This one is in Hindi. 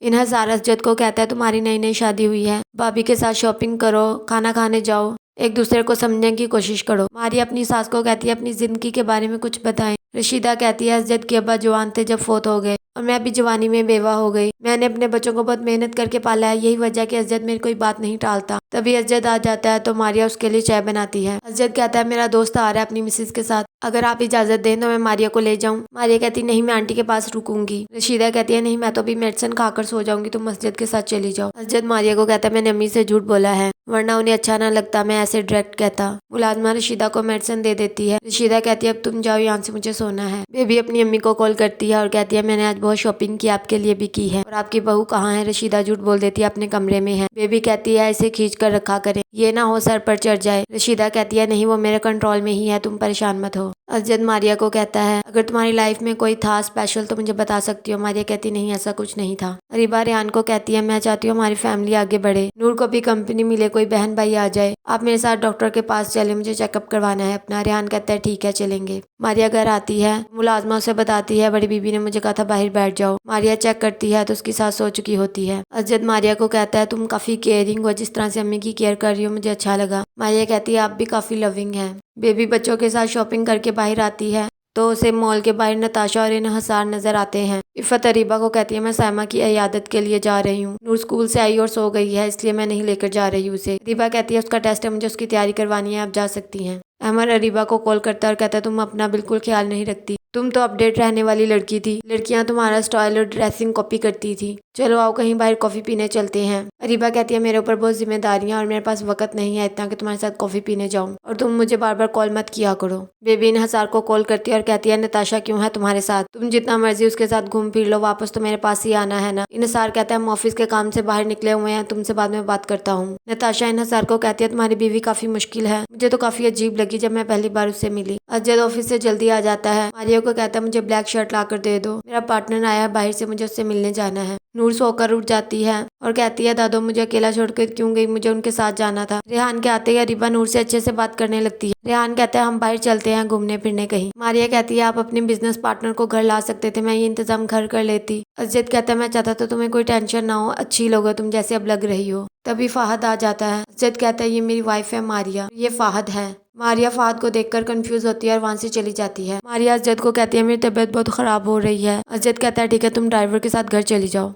इन्हसार असजद को कहता है तुम्हारी नई नई शादी हुई है, भाभी के साथ शॉपिंग करो, खाना खाने जाओ, एक दूसरे को समझने की कोशिश करो। मारिया अपनी सास को कहती है अपनी जिंदगी के बारे में कुछ बताएं। रशीदा कहती है असजद के अब्बा जवान थे जब फोत हो गए और मैं अभी जवानी में बेवा हो गई। मैंने अपने बच्चों को बहुत मेहनत करके पाला है, यही वजह कि असजद मेरी कोई बात नहीं टालता। तभी असजद आ जाता है तो मारिया उसके लिए चाय बनाती है। असजद कहता है मेरा दोस्त आ रहा है अपनी मिसेज के साथ, अगर आप इजाजत दें तो मैं मारिया को ले जाऊं। मारिया कहती नहीं मैं आंटी के पास रुकूंगी। रशीदा कहती है नहीं मैं तो अभी मेडिसिन खाकर सो जाऊंगी, तुम मस्जिद के साथ चली जाओ। असजद मारिया को कहता है मैंने अम्मी से झूठ बोला है वरना उन्हें अच्छा ना लगता मैं ऐसे डायरेक्ट कहता। मुलाजमा रशीदा को मेडिसिन दे देती है। रशीदा कहती है अब तुम जाओ यहाँ से, मुझे सोना है। बेबी अपनी अम्मी को कॉल करती है और कहती है मैंने आज बहुत शॉपिंग की, आपके लिए भी की है। और आपकी बहू कहाँ है? रशीदा झूठ बोल देती है अपने कमरे में है। बेबी कहती है इसे खींच कर रखा करें, ये ना हो सर पर चढ़ जाए। रशीदा कहती है नहीं वो मेरे कंट्रोल में ही है, तुम परेशान मत हो। असजद मारिया को कहता है अगर तुम्हारी लाइफ में कोई था स्पेशल तो मुझे बता सकती हो। मारिया कहती नहीं ऐसा कुछ नहीं था। अरीबा रेहान को कहती है मैं चाहती हूँ हमारी फैमिली आगे बढ़े, नूर को भी कंपनी मिले, कोई बहन भाई आ जाए, आप मेरे साथ डॉक्टर के पास चले, मुझे चेकअप करवाना है अपना। रेहान कहता है ठीक है चलेंगे। मारिया घर आती है, मुलाजमा उसे बताती है बड़ी बीबी ने मुझे कहा था बाहर बैठ जाओ। मारिया चेक करती है तो उसकी सास सो चुकी होती है। असजद मारिया को कहता है तुम काफी केयरिंग हो, जिस तरह से अम्मी की केयर कर रही हो मुझे अच्छा लगा। मारिया कहती है आप भी काफी लविंग है। बेबी बच्चों के साथ शॉपिंग करके बाहर आती है तो उसे मॉल के बाहर नताशा और इन्हसार नजर आते हैं। इफ़त अरीबा को कहती है मैं साइमा की इयादत के लिए जा रही हूँ, नूर स्कूल से आई और सो गई है इसलिए मैं नहीं लेकर जा रही हूँ उसे। अरीबा कहती है उसका टेस्ट है, मुझे उसकी तैयारी करवानी है, आप जा सकती हैं। अमर अरीबा को कॉल करता है और कहता है तुम अपना बिल्कुल ख्याल नहीं रखती, तुम तो अपडेट रहने वाली लड़की थी, लड़कियां तुम्हारा स्टाइल और ड्रेसिंग कॉपी करती थी। चलो आओ कहीं बाहर कॉफी पीने चलते हैं। अरीबा कहती है मेरे ऊपर बहुत जिम्मेदारियां और मेरे पास वक्त नहीं है इतना कि तुम्हारे साथ कॉफी पीने जाऊं, और तुम मुझे बार बार कॉल मत किया करो। बेबी इन्हसार को कॉल करती है और कहती है नताशा क्यों है तुम्हारे साथ, तुम जितना मर्जी उसके साथ घूम फिर लो, वापस तो मेरे पास ही आना है ना। इन्हसार कहता है हम ऑफिस के काम से बाहर निकले हुए हैं, तुमसे बाद में बात करता हूँ। नताशा इन्हसार को कहती है तुम्हारी बीवी काफी मुश्किल है, मुझे तो काफी अजीब लगी जब मैं पहली बार उससे मिली। असजद ऑफिस से जल्दी आ जाता है। मारिया को कहता है मुझे ब्लैक शर्ट ला कर दे दो, मेरा पार्टनर आया है बाहर से, मुझे उससे मिलने जाना है। नूर सोकर उठ जाती है और कहती है दादो मुझे अकेला छोड़कर क्यों गई, मुझे उनके साथ जाना था। रेहान के आते ही अरीबा नूर से अच्छे से बात करने लगती है। रेहान कहता है हम बाहर चलते हैं घूमने फिरने कहीं। मारिया कहती है आप अपने बिजनेस पार्टनर को घर ला सकते थे, मैं ये इंतजाम घर कर लेती। असजद कहता है मैं चाहता था तुम्हें कोई टेंशन ना हो, अच्छी लोग हो तुम जैसे अब लग रही हो। तभी फाहद आ जाता है। असजद कहता है ये मेरी वाइफ है मारिया, ये फाहद है। मारिया फाहद को देखकर कंफ्यूज होती है और वहां से चली जाती है। मारिया असजद को कहती है मेरी तबीयत बहुत खराब हो रही है। असजद कहता है ठीक है तुम ड्राइवर के साथ घर चली जाओ।